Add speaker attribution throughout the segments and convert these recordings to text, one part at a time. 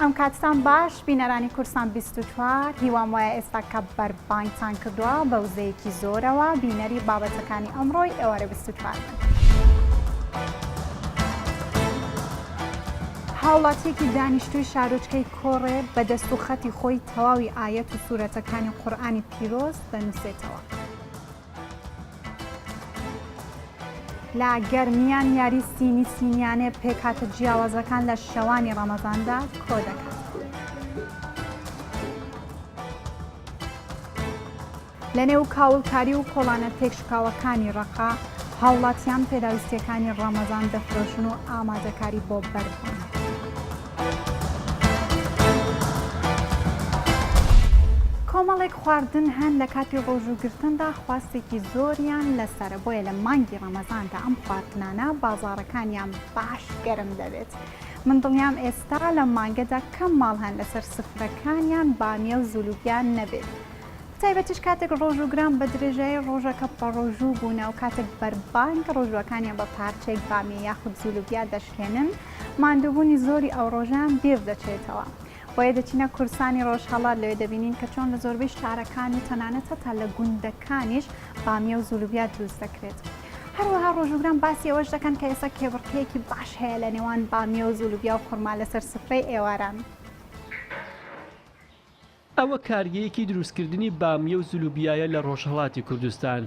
Speaker 1: ئەم کاتتان باش بینەرانی کورسان 24 هیوام وایە ئێستا کە بەربانگتان کردووە بە وزەیەکی زۆرەوە بینەری بابەتەکانی ئەمڕۆی ئێوارە 24 بن. هاوڵاتیەکی دانیشتووی شارۆچکەی کۆڕێ بە دەست و خەتی خۆی تەواوی ئایەت و سوورەتەکانی قورئانی پیرۆز دەنووسێتەوە. لە گەرمیان یاری سینی سینیانێ پێکهاتە جیاوازەکان لە شەوانی ڕەمەزاندا کۆ دەکات. لە نێو کاوڵکاری و کۆڵانە تێکشکاوەکانی ڕەقا هاوڵاتیان پێداویستیەکانی ڕەمەزان دەفرۆشن و ئامادەکاری بۆ بەربوون. کۆمەڵێک خواردن هەن لە کاتی ڕۆژوگرتندا خواستێکی زۆریان لەسەرە بۆیە لە مانگی ڕەمەزاندا ئەم خواردنانە بازاڕەکانیان باش گەرم دەبێت. من دڵنیام ئێستا لە مانگەدا کەم ماڵ هەن لەسەر سفرەکانیان بامیە و زولوبیان نەبێت. تایبەتیش کاتێک ڕۆژوگران بە درێژایی ڕۆژەکە بەڕۆژوو بوونە و کاتێک بەربانگ ڕۆژوەکانیان بە پارچەیەک بامیە یاخود زولوبیا دەشکێنن ماندووبوونی زۆری ئەو ڕۆژان بیر دەچێتەوە. بۆیە دەچینە کورسانی ڕۆژهەڵات لەوێ دەبینین کە چۆن لە زۆربەی شارەکان و تەنانەت هەتا لە گوندەکانیش بامیە و زولوبیا دروست دەکرێت. هەروەها ڕۆژوگران باسی ئەوەش دەکەن کە ئێستا کێبڕکەیەکی باش هەیە لە نێوان بامیە و زولوبیا و خورما لەسەر سفرەی ئێواران.
Speaker 2: ئەوە کاریەیەکی دروستکردنی بامیە و زولوبیایە لە ڕۆژهەڵاتی کوردستان.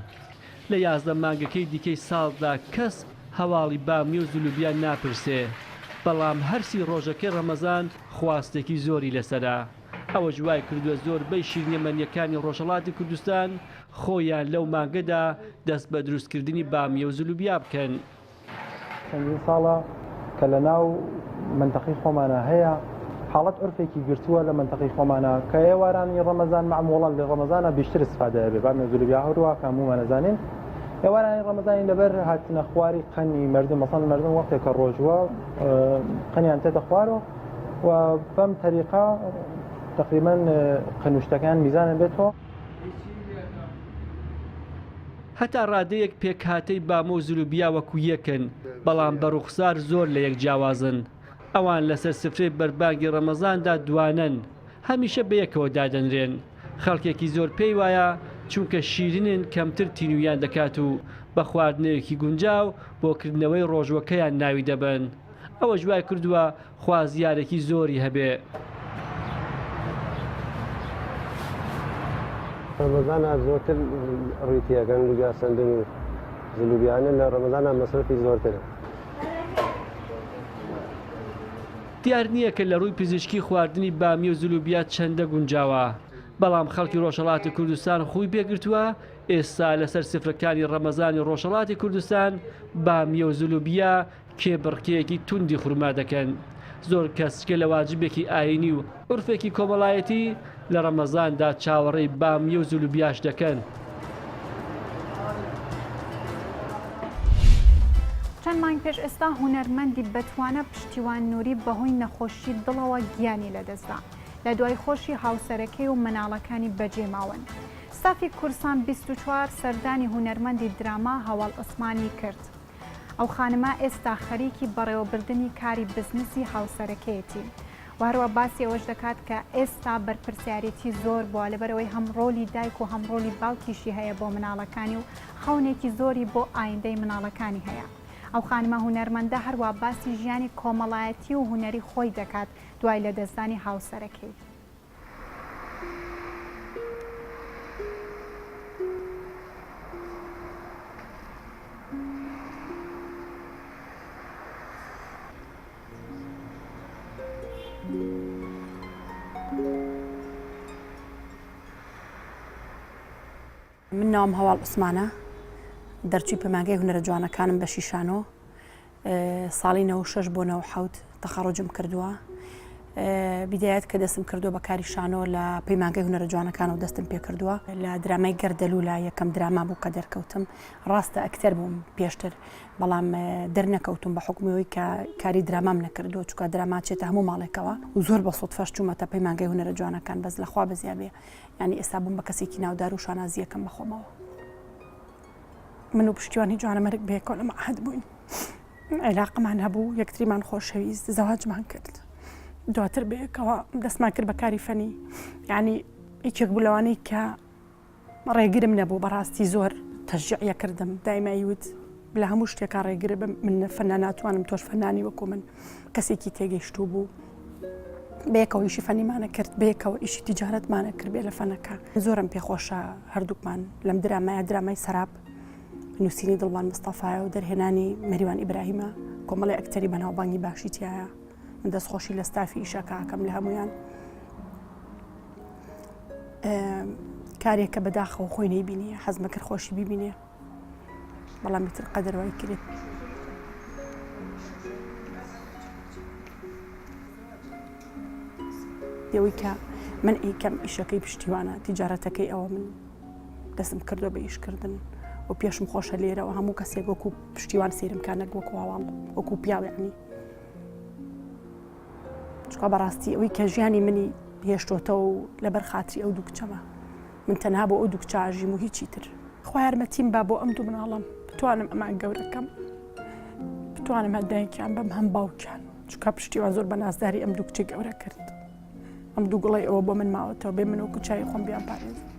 Speaker 2: لە 11 مانگەکەی دیکەی ساڵدا کەس هەواڵی بامیە و زولوبیا ناپرسێ. بەڵام هەرسی ڕۆژەکەی ڕەمەزان خواستێکی زۆری لەسەرا. ئەوە جوای کردووە زۆربەی شیرینەمەنیەکانی ڕۆژهەڵاتی کوردستان خۆیان لەو مانگەدا دەست بە دروستکردنی بامیە و زولوبیا بکەن.
Speaker 3: چەندین ساڵە کە لە ناو منتەقەی خۆمانە هەیە حاڵەت عرفێکی گرتووە لە منتەقەی خۆمانە کە ئێوارانی ڕەمەزان معموڵەن لە ڕەمەزانە بیشتر استفادە دەبێت بامیە و زولوبیا هەروە کە هەموومان دەزانین. ئێوارانی ڕەمەزانی لەبەر هاتنە خواری قەنی مردم مەسەڵەن مردم وەختێک کە ڕۆژوە قەنیان تێتە خوارەوە و بەم تەریقە تقریباً قەنوشتەکان میزانە بێتەوە.
Speaker 2: هەتا ڕادەیەک پێکهاتەی بامە و زولوبیا وەکو یەکن بەڵام بەڕوخسار زۆر لە یەک جیاوازن. ئەوان لەسەر سفرەی بەربانگی ڕەمەزاندا دوانن هەمیشە بەیەکەوە دادەنرێن. خەڵکێکی زۆر پێی وایە چونکە شیرینن کەمتر تینویان دەکات و بە خواردنەوەیەکی گونجاو بۆکردنەوەی ڕۆژوەکەیان ناوی دەبن. ئەوە جوای کردووە خوازیارێکی زۆری هەبێ.
Speaker 4: ڕەمەزانە زۆرتر ڕوویتیەکەن لوبیا سندن و زولوبیانە لە ڕەمەزانە مەسرفی زۆرترە.
Speaker 2: دیار نییە کە لە ڕووی پزیشکی خواردنی بامیە و زولوبیا چەندە گونجاوە. بەڵام خەڵکی ڕۆژهەڵاتی کوردستان خۆی پێگرتووە ئێستا لەسەر سفرەکانی ڕەمەزانی ڕۆژهەڵاتی کوردستان بامیە و زولوبیا کێبڕکەیەکی توندی خورما دەکەن. زۆر کەسکە لە واجبێکی ئاینی و عورفێکی کۆمەڵایەتی لە ڕەمەزاندا چاوەڕێی بامیە و زولوبیاش دەکەن.
Speaker 1: چەند مانگ پێش ئێستا هونەرمەندی بەتوانە پشتیوان نووری بەهۆی نەخۆشی دڵەوە گیانی لەدەستدا. لە دوای خۆشی هاوسەرەکەی و مناڵەکانی بەجێماون. سافی کورسان 24 سەردانی هونەرمەندی دراما هەواڵ عوسمانی کرد. ئەو خانمە ئێستا خەریکی بەڕێوەبردننی کاری بزنسی هاوسەرەکەیەتی. وهروە باسی ئەوەش دەکات کە ئێستا بەرپرسیارەتی زۆر بووە لەبەرەوەی هەم ڕۆلی دایک و هەم ڕۆلی باوکیشی هەیە بۆ مناڵەکانی و خەونێکی زۆری بۆ ئایندەی مناڵەکانی هەیە. ئەو خانمە هونەرمەندە هەروە باسی ژیانی کۆمەڵایەتی و هونەری خۆی دەکات دوای لە دەستدانی هاوسەرەکەی.
Speaker 5: من ناوم هەواڵ عوسمانە دەرچووی پەیمانگەی هونەرە جوانەکانم بە شیشانۆ ساڵی 96 بۆ 97 تەخەڕۆجم کردووە. بیدایەت کە دەستم کردووە بە کاری شانۆ لە پەیمانگەی هونەرە جوانەکان و دەستم پێ کردووە لە درامای گەردەلوولا یەکەم دراما بوو کە دەرکەوتم. ڕاستە ئەکتەر بووم پێشتر بەڵام دەرنەکەوتم بە حکومیەوەی کە کاری درامام نەکردووە چونکە دراما چێتە هەموو ماڵێکەوە و زۆر بە سوودفەش چوومەتە پەیمانگەی هونەرە جوانەکان بەس لەخوا بەزیابێ ینی ئێستا بووم بە کەسێکی ناودار و شانازیەکەم بەخۆمەوە. من و پشتیوانی جوانەمەرگ بەیەکەوە لە مەعهەد بووین. عێلاقەمان هەبوو یەکتریمان خۆشەویست زەواجمان کرد. دواتر بەیەکەوە دەستمان کرد بە کاری فەنی یعنی هیچێک بوو لەوانەی کە ڕێگرم نەبوو بەڕاستی زۆر تەشجیعە کردم دایمایوت لە هەموو شتێکا ڕێگر من فەنان ناتوانم تۆش فەنانی وەکو من کەسێکی تێگەیشتوو بوو بەیەکەوە ئیشی فەنیمانە کرد بەیەکەوە ئیشی تیجارەتمانە کرد بێ لە فەنەکە زۆرم پێخۆشە هەردووکمان لەم درامایە درامای سەراب نووسینی دڵوان مستەفایە و دەرهێنانی مەریوان ئیبراهیمە کۆمەڵی ئەکتەری بەناوبانگی باشی تایە من دەستخۆشی لە ستافی ئیشەکەکەم لە هەمویان کارێکە بەداخەوە خۆی نەیبینیە حەزمە کرد خۆشی بیبینێ بەڵام تر قەدەرەوەی کرێت دەوەی کە من ئیکەم ئیشەکەی پشتیوانە تیجارەتەکەی ئەوە من دەستم کردو بە ئیشکردن و پێشم خۆشە لێرەوە هەموو کەسێک وەکو پشتیوان سێرم کانەک وەکو هاواڵ وەکو پیاوێنی چکە بەڕاستی ئەوەی کە ژیانی منی هێشتۆتەوە و لەبەر خاتری ئەو دوو کچەمە من تەنها بۆ ئەو دوو کچاژیم و هیچی تر خۆ یارمەتیم با بۆ ئەم دوو مناڵم بتوانم ئەمان گەورەکەم بتوانم هەدایکیان بەم هەم باوکیان چکە پشتیوان زۆر بە نازداری ئەم دوو کچی گەورە کرد ئەم دوو گوڵی ئەوە بۆ من ماوەتەوە بێ من وەکو چای خۆم بیان پارێزم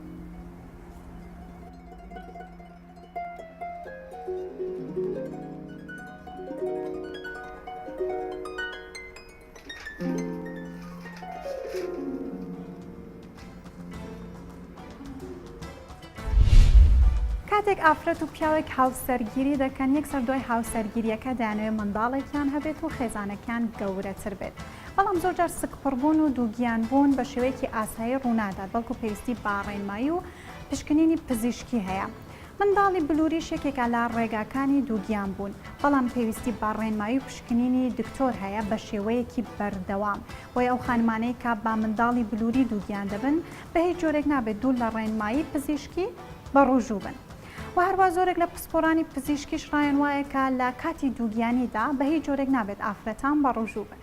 Speaker 1: کاتێک ئافرەت و پیاوێک هاوسەرگیری دەکەن یەکسەر دوای هاوسەرگیریەکە دەیانەوێت منداڵێکیان هەبێت و خێزانەکان گەورەتر بێت بەڵام زۆرجار سکپڕبوون و دووگیان بوون بە شێوەیەکی ئاسایی ڕوونادات بەڵکو پێویستی باڕێنمایی و پشکنینی پزیشکی هەیە منداڵی بلووری شێکێکە لە ڕێگاکانی دووگیان بوون بەڵام پێویستی باڕێنمایی و پشکنینی دکتۆر هەیە بە شێوەیەکی بەردەوام بۆی ئەو خانمانەی کە با منداڵی بلووری دووگیان دەبن بە هیچ جۆرێک نابێت دوو لە ڕێنمایی پزیشکی بە ڕووژوو بن و هەروە زۆرێک لە پسپۆرانی پزیشکیش ڕایان وایە کە لە کاتی دووگیانیدا بە هیچ جۆرێک نابێت ئافرەتان بە ڕووژوو بن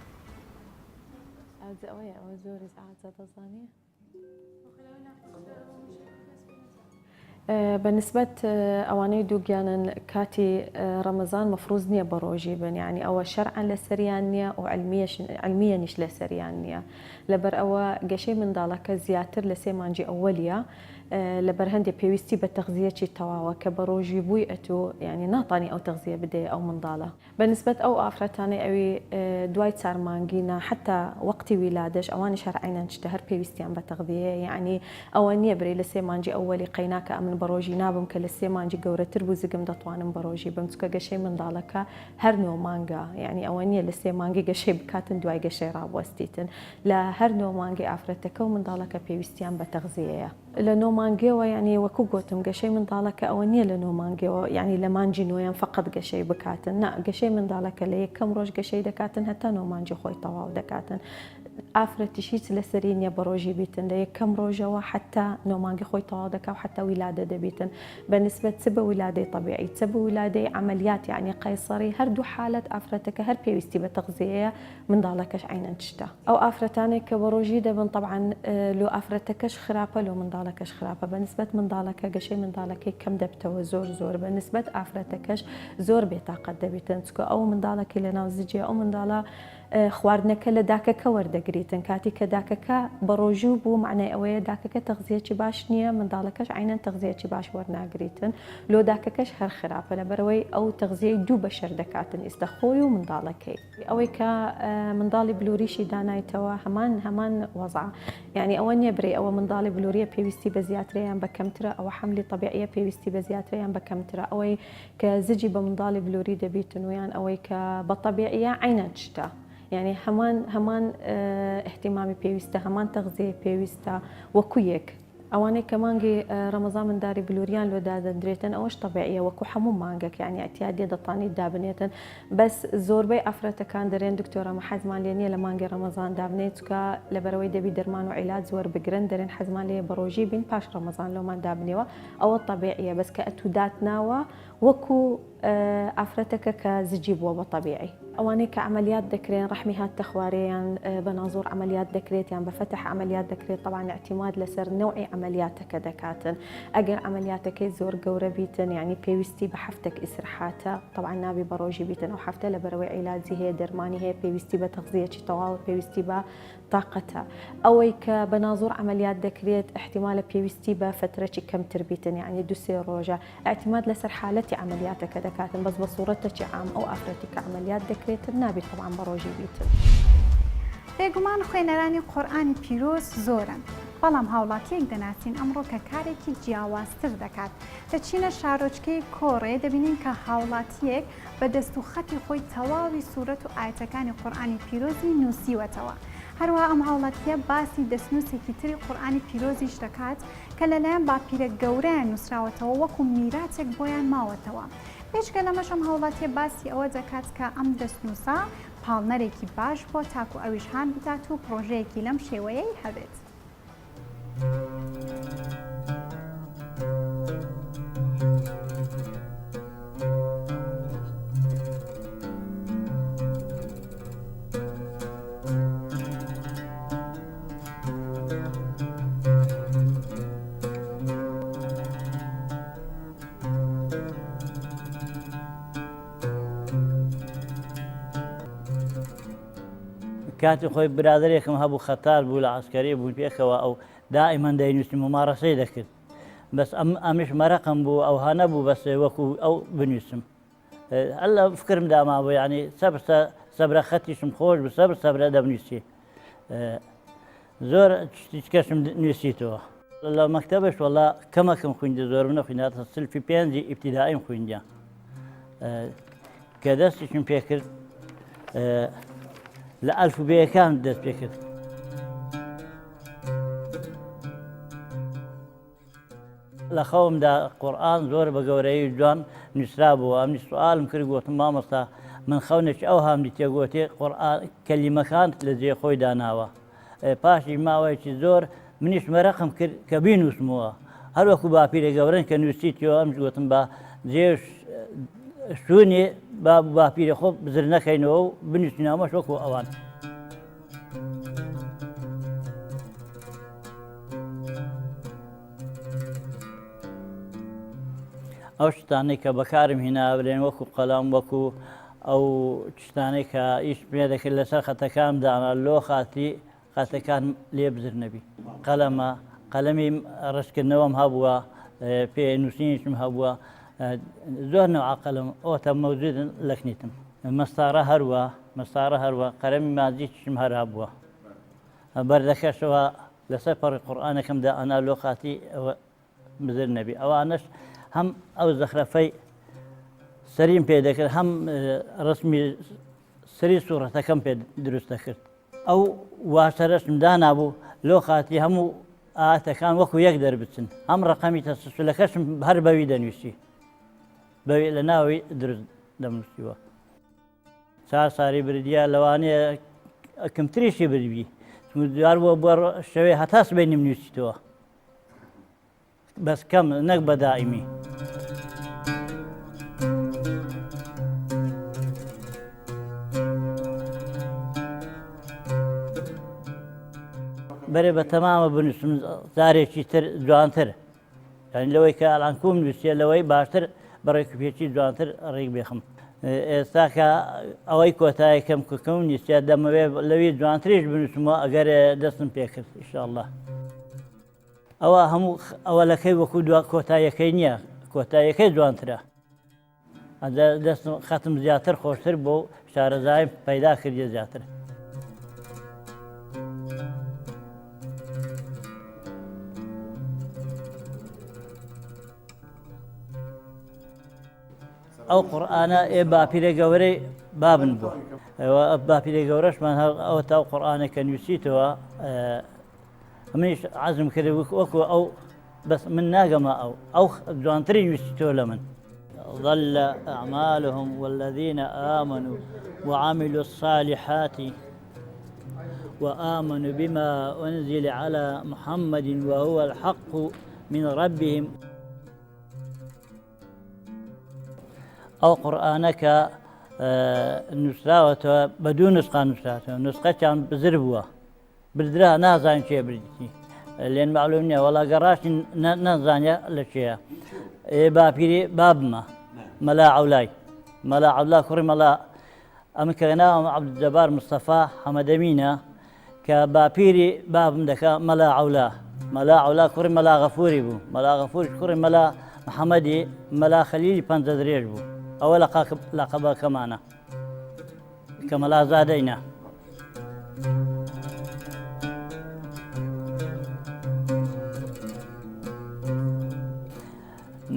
Speaker 6: بەنسبەت ئەوانەی دووگیانن کاتی ڕەمەزان مەفروض نییە بە ڕۆژی بن یعنی ئەوە شەرعەن لە سەریان نییە و علمیەنیش لە سەریان نییە لەبەر ئەوە گەشەی منداڵەکە زیاتر لە 3 مانگی ئەوەلیە لەبەر هەندێک پێویستی بە تەغزیەکی تەواوە کە بە ڕۆژی بووی ئەتۆ یعنی ناتانی ئەو تەغزیە بدێ ئەو منداڵە بەنسبەت ئەو ئافرەتانەی ئەوی دوای 4 مانگینە حتا وەقتی ویلادەش ئەوانی شەرعینەن شتە هەر پێویستیان بە تەغذیە یعنی ئەوە نییە برێ لە 3 مانگی ئەوەلی قەیناکە ئەمن بە ڕۆژی نابم کە لە 3 مانگی گەورەتر بوو زگم دەتوانم بە ڕۆژی بم چکە گەشەی منداڵەکە هەر 9 مانگە یعنی ئەوە نییە لە 3 مانگی گەشەی بکاتن دوای گەشەی ڕابوەستیتن لە هەر 9 مانگی ئافرەتەکە و منداڵەکە پێویستیان بە تەغزیەیە لە 9 مانگەوە یعنی وەکو گوتم گەشەی منداڵەکە ئەوە نییە لە 9 مانگەوە یعنی لە مانجی نوۆیان فقط گەشەی بکاتن نا گەشەی منداڵەکە لە یەکەم ڕۆژ گەشەی دەکاتن هەتا 9 مانجی خۆی تەواو دەکاتن ئافرەتیش هیچ لەسەری نییە بە ڕۆژی بیتن لە یەکەم ڕۆژەوە حتا 9 مانگی خۆی تەواو دەکا و حتا ویلادە دەبیتن بەنسبەت چ بە ویلادەی طبیعی چ بە ویلادەی عملیات یعنی قەیسەری هەردوو حالەت ئافرەتەکە هەر پێویستی بە تەغزیەیە منداڵەکەش عینەن تشتە ئەو ئافرەتانێک کە بە ڕۆژی دەبن طبعا لۆ ئافرەتەکەش خراپە لۆ منداڵەکەش خراپە بەنسبەت منداڵەکە گەشەی منداڵەکەی کەم دەبتەوە زۆر بەنسبەت ئافرەتەکەش زۆر بێتاقەت دەبێتن چکە ئەو منداڵەکەی لە ناو زیجێ ئەو منداڵە خواردنەکە لە داکەکە وەردەگریتن کاتی کە داکەکە بە ڕۆژوو بوو معنای ئەوەیە داکەکە تەغزیەکی باش نییە منداڵەکەش عینەن تەغزیەکی باش وەرناگریتن لۆ داکەکەش هەر خراپە لەبەرەوەی ئەو تەغزیەی دوو بەشەر دەکاتن ئێستا خۆی و منداڵەکەی ئەوەی کە منداڵی بلووریشی دانایتەوە هەمان وەزع یعنی ئەوە نییە برێ ئەوە منداڵی بلووریە پێویستی بە زیاترەیان بە کەمترە ئەوە حملی طبیعیە پێویستی بە زیاترەیان بە کەمترە ئەوەی کە زجی بە منداڵی بلووری دەبیتن ویان ئەوەی کە بە طبیعیە عینەن شتە يعني هەمان احتیمامی پێویستە هەمان تەغزیە پێویستە وەکو یەک ئەوانەی کە مانگی ڕەمەزان منداری بلووریان لۆدا دەدرێتن ئەوەش طبیعیە وەکو هەموو مانگەک یعنی ئەتیادێ دەتوانیت دابنێتن بەس زۆربەی ئافرەتەکان دەرێن دکتۆرە حەزمان لێ نییە لە مانگی ڕەمەزان دابنێت چکە لەبەرەوەی دەبی دەرمان و عیلاج زۆر بگرن دەرێن حەزمان لێ بە ڕۆژی بین پاش ڕەمەزان لۆمان دابنێەوە ئەوە طبیعیە بەس کە ئەتو داتناوە وەکو ئافرەتەکە کە زجی بووە بە طبیعی ئەوانەی کە عملیات دەکرێن ڕحمی هات تەخوارەیان بەنازۆر عملیات دەکرێت یان بە فتح عملیات دەکرێت طبعا اعتماد لەسەر نوعی عملیاتەکە دەکاتن ئەگەر عملیاتەکەی زۆر گەورە بیتن یعنی پێویستی بە هەفتێک ئیسرحاتە طبعا نابی بە ڕۆژی بیتن و هەفتە لە بەرەوەی عیلاجی هەیە دەرمانی هەیە پێویستی بە تەغذیەکی تەواو پێویستی بە طاقەتە ئەوەی کە بەنازۆر عملیات دەکرێت احتیمالە پێویستی بە فترەی کەمتر بیتن یعنی دوسێ ڕۆژە اعتماد لەسەر حالەتی عملیاتەکە دەکاتن بەس بە سوورەتێکی عام ئەو ئافرەتی کە عملیات دەکرێتن نابێت طبعا بە ڕۆژی بیتن.
Speaker 1: بێگومان خوێنەرانی قورئانی پیرۆز زۆرن بەڵام هاوڵاتیەک دەناسین ئەمڕۆ کە کارێکی جیاوازتر دەکات دەچینە شارۆچکەی کۆڕێ دەبینین کە هاوڵاتیەک بە دەست و خەتی خۆی تەواوی سوورەت و ئاەتەکانی قورئانی پیرۆزی نووسیوەتەوە هەروە ئەم هاوڵاتیە باسی دەستنووسێکی تری قورئانی پیرۆزیش دەکات کە لەلایەن باپیرە گەورەیان نووسراوەتەوە وەکو میراثێک بۆیان ماوەتەوە پێشکە لەمەش ئەم هاوڵاتیە باسی ئەوە دەکات کە ئەم دەستنووسە پاڵنەرێکی باش بۆ تاکو ئەویش هان بدات و پرۆژەیەکی لەم شێوەیەی هەبێت.
Speaker 7: کاتی خۆی برادێکم هەبوو خەتار بوو لە عسکەری بوو پێکەوە ئەو دائیمەن دەینووسی ممارەسەی دەکرد بەس ئەمیش مەرەقم بوو ئەو هەنە بوو بەس وەکو ئەو بنووسم هەر لە فکرم داما بوو یعنی سەبرە خەتیشم خۆش بوو سەبرە دەبنووسی زۆر کەسم نووسیتەوە لە مەکتەبش وەڵا کەمەکەم خوێندە زۆر نەخوێناتە سلفی پێنجی ئیبتیدائیم خوێندە کە دەستیشم پێکرد لە ئەلفوبێیەکان دەست پێ کرد. لە خەومدا قورئان زۆر بە گەورەی جوان نووسرا بووە ئەمنی سوالم کرد گوتم مامۆستا من خەونێکی ئەو هەمدی تێگوتێ قورئان کەلیمەکان لە جێ خۆی داناوە پاشی ماوەیەکی زۆر منیش مەرەقم کرد کە بینووسمەوە هەروەکو باپیرە گەورەن کە نووسیتەوە ئەمش گوتم بە جێش شوونێ باپیرە خۆ بزر نەکەینەوە و بنووسینەوەش وەکو ئەوان. ئەو شتانەی کە بەکارم هێنا بڵێن وەکو قەلەم وەکو ئەو شتانەی کە ئیش پێ دەکرد لەسەر خەتەکان دانا لۆ خاتەکان لێ بزر نەبی قەلەمە قەلەمی ڕشکردنەوەم هەبووە پێ نووسینیشم هەبووە زۆر نەوع قەلەم ئەوتە مەوجودن لەکنیتم مەستارە هەروە قەلەمی مازیشم هەر هەبووە بەردەکەشەوە لەسەر پەڕی قورئانەکەمدا ئەنا لۆ خاتی ئەوە بزر نەبی ئەوانش هەم ئەو زەخرەفەی سەریم پێ دەکرد هەم ڕسمی سەری سوورەتەکەم پێ دروست دەکرد ئەو واشەرەشم دانابوو لۆ خاتی هەموو ئاەتەکان وەکو یەک دەربچن ئەم ڕقەمی تەسەسولەکەشم هەر بەوی دەنووسی بەوی لە ناوی دروست دەمنووسیوە چار ساری بردیە لەوانەیە کەمتریشی بردبی دوار بۆ شەوێ هەتا سبەینم نووسیتەوە بەس کەم نەک بە دائیمی. بەرێ بە تەمامە بنووسم زارێکی تر جوانتر یعنی لەوەی کە ئەڵان کوم نووسیە لەوەی باشتر بەڕێکوپێکی جوانتر ڕێک بێخم ئێستا کە ئەوەی کۆتاییەکەم کوکەم نیستە دەمەوێ لەوی جوانتریش بنووسمەوە ئەگەر دەستم پێکرد ئینشاءالله ئەوە هەموو ئەوەلەکەی وەکو دو کۆتاییەکەی نییە کۆتاییەکەی جوانترە دەست خەتم زیاتر خۆشتر بۆ شارەزای پەیدا کردیە زیاتر. ئەو قورئانە باپیرە گەورەی بابن بووە باپیرە گەورەشمان ئەوە تا ئەو قورئانە کە نووسیتەوە منیش عەزم کرد وەکو ئەو بەس من ناگەمە ئەو جوانتری نووسیتەوە لە من ضل أعمالهم والذين آمنوا وعملوا الصالحات وآمنوا بما أنزل على محمد وهو الحق من ربهم ئەو قورئانەکە نووسراوەتەوە بە دوو نسخە نووسراتەوە نسخەیان بزر بووە بردرا نازان چێ بردی لێن معلوم نییە وەڵا گەڕاشی نەزانە لە چێە باپیری بابمە مەلا عەولای مەلا عەولا کوڕی مەلا ئەمە کە ناوم عەبدولجەبار مستەفا حەمەدەمینە کە باپیری بابم دەکا مەلا عەولا مەلا عەولا کوڕی مەلا غەفوری بوو مەلا غەفوری کوڕی مەلا محەممەدی مەلا خەلیلی پەنجە درێژ بوو ئەوە لەقەبەکەمانە کە مەلا زادەینە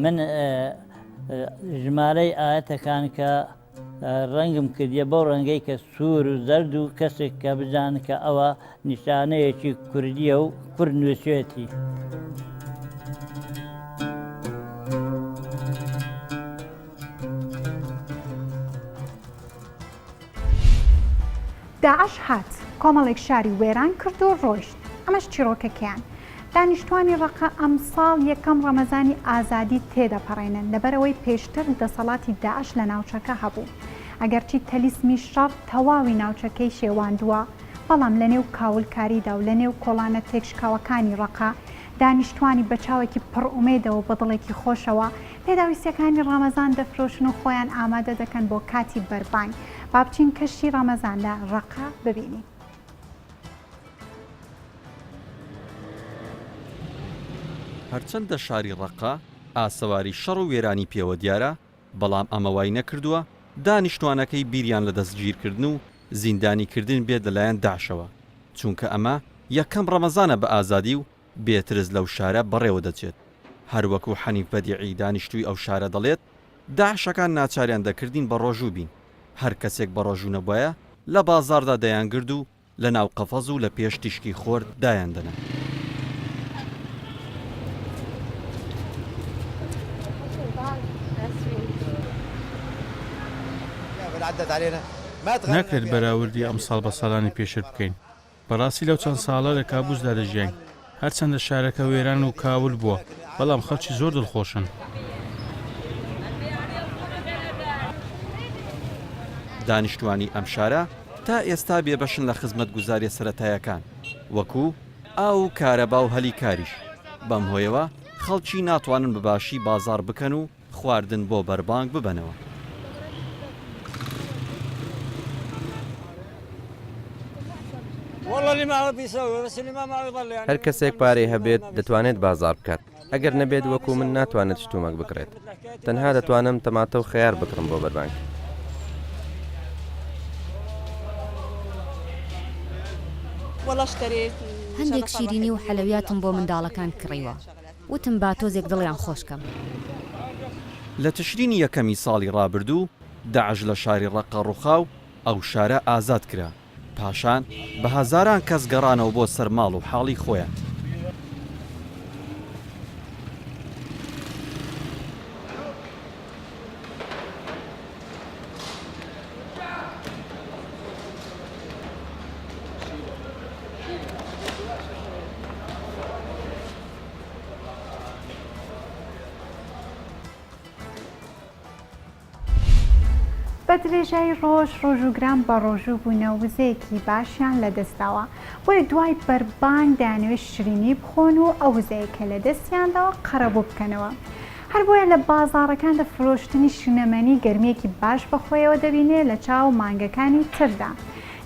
Speaker 7: من ژمارەی ئاەتەکان کە ڕەنگم کردیە بەو ڕەنگەی کە سوور و زەرد و کەسێک کە بزان کە ئەوە نیشانەیەکی کوردیە و کورد نوێسوێتی
Speaker 1: داعش هات کۆمەڵێک شاری وێران کرد و ڕۆیشت ئەمەش چیرۆکەکەیان دانیشتوانی ڕقە ئەمساڵ یەکەم ڕەمەزانی ئازادی تێدەپەڕێنن لەبەرەوەی پێشتر دەسەڵاتی داعش لە ناوچەکە هەبوو ئەگەرچی تەلیسمی شەڕ تەواوی ناوچەکەی شێواندووە بەڵام لە نێو کاولکاریدا و لە نێو کۆڵانە تێکشکاوەکانی ڕقە دانیشتوانی بەچاوێکی پڕئومێدەوە بەدڵێکی خۆشەوە پێداویستیەکانی ڕەمەزان دەفرۆشن و خۆیان ئامادە دەکەن بۆ کاتی بەربانگ با بچین کەشی ڕەمەزان لە ڕقە ببینین.
Speaker 8: هەرچەندە شاری ڕقە ئاسەواری شەڕ و وێرانی پێوە دیارە بەڵام ئەمە وای نەکردووە دانیشتوانەکەی بیریان لە دەستگیرکردن و زیندانیکردن بێت لەلایەن داعشەوە چونکە ئەمە یەکەم ڕەمەزانە بە ئازادی و بێترس لەو شارە بەڕێوە دەچێت هەروەکو حەنیف بەدیعی دانیشتووی ئەو شارە دەڵێت داعشەکان ناچاریان دەکردین بە ڕۆژوو بین هەر کەسێک بە ڕۆژوو نەبووایە لە بازاردا دەیانگرد و لە ناو قەفەز و لە پێش تیشکی خۆر دایاندەنە.
Speaker 9: ناکرێت بەراوردی ئەم ساڵ بە ساڵانی پێشتر بکەین بەڕاستی لەو چەند ساڵە لە کابوسدا دەژیاین هەرچەندە شارەکە وێران و کاول بووە بەڵام خەڵکی زۆر دڵخۆشن.
Speaker 8: دانیشتوانی ئەم شارە تا ئێستا بێبەشن لە خزمەت گوزاریە سەرەتایەکان وەکو ئاو و کارەبا و هەلی کاریش بەم هۆیەوە خەڵکی ناتوانن بەباشی بازار بکەن و خواردن بۆ بەربانگ ببەنەوە.
Speaker 10: هەر کەسێک پارەی هەبێت دەتوانێت بازار بکات ئەگەر نەبێت وەکو من ناتوانێت شتومەک بکرێت تەنها دەتوانم تەماتە و خەیار بکڕم بۆ بەربانگ.
Speaker 11: هەندێک شیرینی و حەلەویاتم بۆ منداڵەکان کڕیوە وتم با تۆزێک دڵیان خۆشکەم.
Speaker 8: لە تشرینی یەکەمی ساڵی ڕابردوو داعش لە شاری ڕقە ڕووخاو ئەو شارە ئازاد کرا پاشان بە هەزاران کەس گەڕانەوە بۆ سەرماڵ و حاڵی خۆیان.
Speaker 1: بە درێژای ڕۆژوگران بە ڕۆژوو بوونەوە وزەیەکی باشیان لەدەستاوە بۆیە دوای بەربانگ دەیانەوێت شرینی بخۆن و ئەو وزەیە کە لە دەستیانداوە قەرەبوو بکەنەوە هەر بۆیە لە بازاڕەکان فرۆشتنی شینەمەنی گەرمیەکی باش بەخۆیەوە دەبینێت لە چاو مانگەکانی تردا.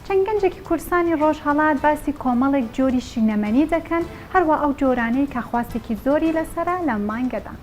Speaker 1: چەند گەنجێکی کورسانی ڕۆژهەڵات باسی کۆمەڵێک جۆری شینەمەنی دەکەن هەروە ئەو جۆرانەی کە خواستێکی زۆری لەسەرە لە مانگەدا.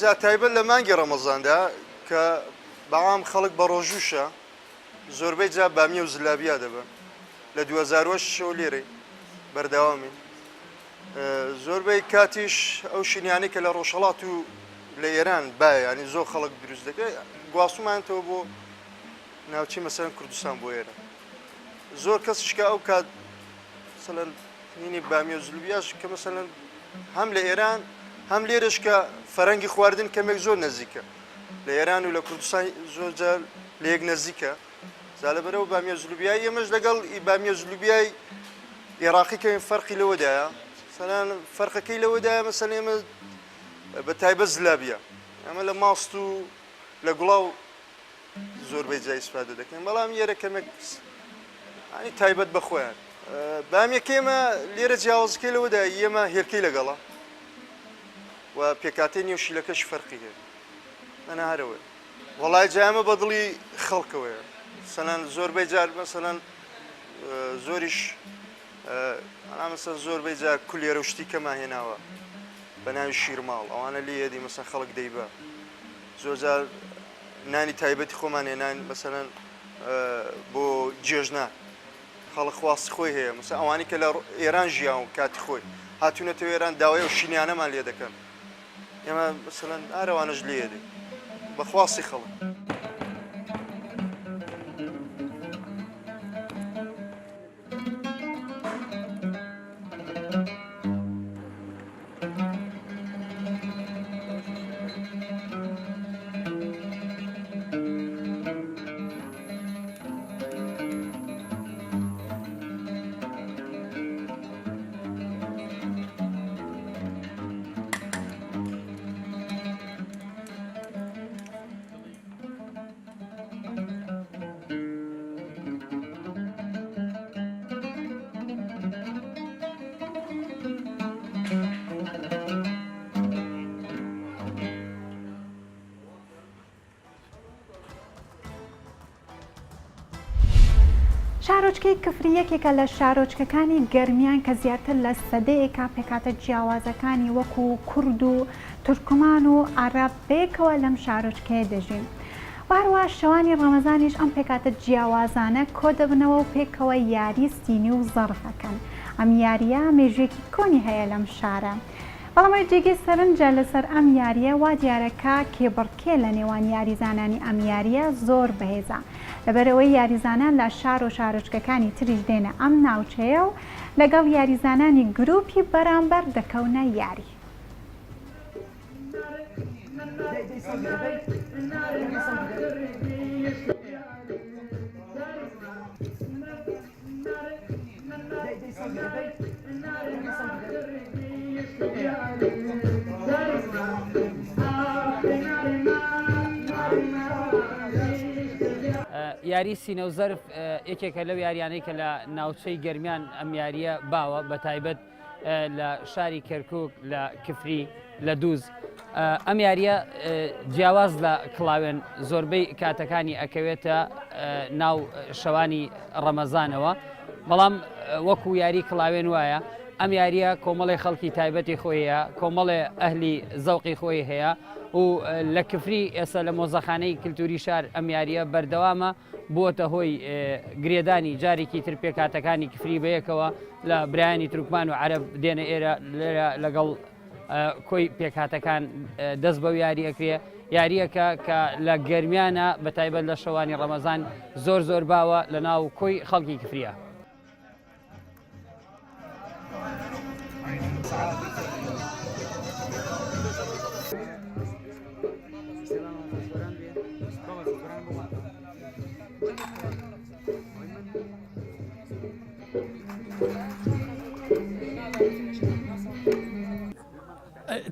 Speaker 12: جا تایبەت لە مانگی ڕەمەزاندا کە بەعام خەڵک بە ڕۆژوشە زۆربەی جا بامیە و زلابیا دەبن لە 2010 لێرەی بەردەوامی زۆربەی کاتیش ئەو شینیانی کە لە ڕۆژهەڵات و لە ئێران باە ینی زۆر خەڵک دروست دەکەی گواسومانتەوە بۆ ناوچی مەسەرەن کوردستان بۆ ئێرە زۆر کەسشکە ئەو کات مثلەن نینی بامی و زلوبیاش کە مثلەن هەم لە ئێران هەم لێرەش کە فەرەنگی خواردن کەمێک زۆر نزیکە لە ئێران و لە کوردستان زۆر جار لە یەک نزیکە زالە بەرەو بامی و زلوبیایی ئێمەش لەگەڵ بامی و زلوبیای عێراقی کە فەرقی لەوەدایە سەلان فەرقەکەی لەوەدایە مەسەلەن ئێمە بە تایبەت زلابیە ئەمە لە ماست و لە گوڵاو زۆربەی جای ئیسفادە دەکەین بەڵام یێرە کەمێک ینی تایبەت بەخۆیان بامیەکە ئێمە لێرە جیاوازەکەی لەوەدا ئێمە هێرکەی لەگەڵە و پێکاتەی نێوشیلەکەش فەرقی هەیە ئەنا هەرەوە وەڵای جامە بە دڵی خەڵکەوەیە سەلان زۆربەی جار مەسەلەن زۆریش مەسەن زۆربەی جار کولێرە و شتی کەمان هێناوە بە ناوی شیرماڵ ئەوانە لێدی مەسەن خەڵک دەیبە زۆر جار نانی تایبەتی خۆمان هێنان مەسەلەن بۆ جێژنا خەڵک خواستی خۆی هەیە مەسەن ئەوانی کە لە ئێران ژیان و کاتی خۆی هاتوونەتەوە ئێران داوای و شینیانەمان لێ دەکەن ئێمە مەسەلەن ئارەوانەش لێدی بەخواستی خەڵک
Speaker 1: شارۆچکەی کفری یەکێکە لە شارۆچکەکانی گەرمیان کە زیاتر لە سەدەیەکا پێکاتە جیاوازەکانی وەکو کورد و تورکمان و عەرەب بەیەکەوە لەم شارۆچکەیە دەژین. هەروەها شەوانی ڕەمەزانیش ئەم پێکاتە جیاوازانە کۆ دەبنەوە و پێکەوە یاری ستینی و زەڕفەکەن. ئەم یاریە مێژوێکی کۆنی هەیە لەم شارە. بەڵام جێگەی سەرنجە لەسەر ئەم یاریە وا دیارەکە کێبڕکێ لە نێوان یاریزانانی ئەم یاریە زۆر بەهێزە. لەبەرەوەی یاریزانان لە شار و شارۆچکەکانی تریش دێنە ئەم ناوچەیە و لەگەڵ یاریزانانی گروپی بەرامبەر دەکەونە یاری.
Speaker 13: یاری سینە و زەرف یەکێکە لەو یاریانەی کە لە ناوچەی گەرمیان ئەم یاریە باوە بە تایبەت لە شاری کەرکووک لە کفری لە دووز. ئەم یاریە جیاواز لە کڵاوێن زۆربەی کاتەکانی ئەکەوێتە ناو شەوانی ڕەمەزانەوە بەڵام وەکو یاری کڵاوێن وایە ئەم یاریە کۆمەڵی خەڵکی تایبەتی خۆیە کۆمەڵێ ئەهلی زەوقی خۆی هەیە و لە کفری ئێستا لە مۆزەخانەی کللتوری شار ئەم یاریە بەردەوامە بووەتە هۆی گرێدانی جارێکی تر پێکاتەکانی کفری بەیەکەوە لە برایانی تورکمان و عەرەب دێنە ئێرە لەگەڵ کۆی پێکاتەکان دەست بەو یاری ئەکرێ یاریەکە کە لە گەرمیانە بە تایبەت لە شەوانی ڕەمەزان زۆر زۆر باوە لە ناو کۆی خەڵکی کفریە.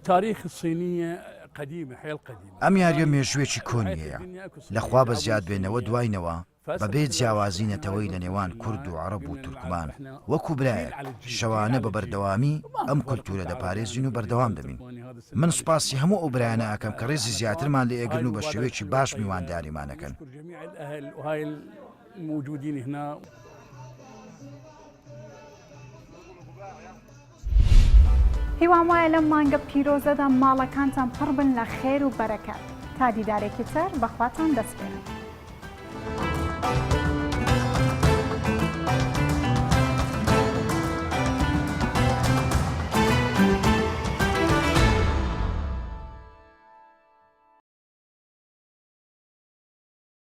Speaker 14: تاریخ الصينية قديمة حيل قديمة.
Speaker 15: ئەم یاریە مێژوێکی کۆنیەیە لەخوا بە زیاد بێنەوە دوایینەوە بەبێ جیاوازینەتەوەی لە نێوان کورد و عەرەب و تورکمان وەکو برایە شەوانە بە بەردەوامی ئەم کولتورە دەپارێزین و بەردەوام دەبین. من سوپاسی هەموو ئەو برایانە ئەکەم کە ڕێزی زیاترمان لێ ئەگرن و بە شێوەیەکی باش میوانداریمانەکەن.
Speaker 1: هیوان وایە لەم مانگە پیرۆزەدا ماڵەکانتان پڕ بن لە خێر و بەرەکەت. تا دیدارێکی تر بەخواتان دەسپێنم.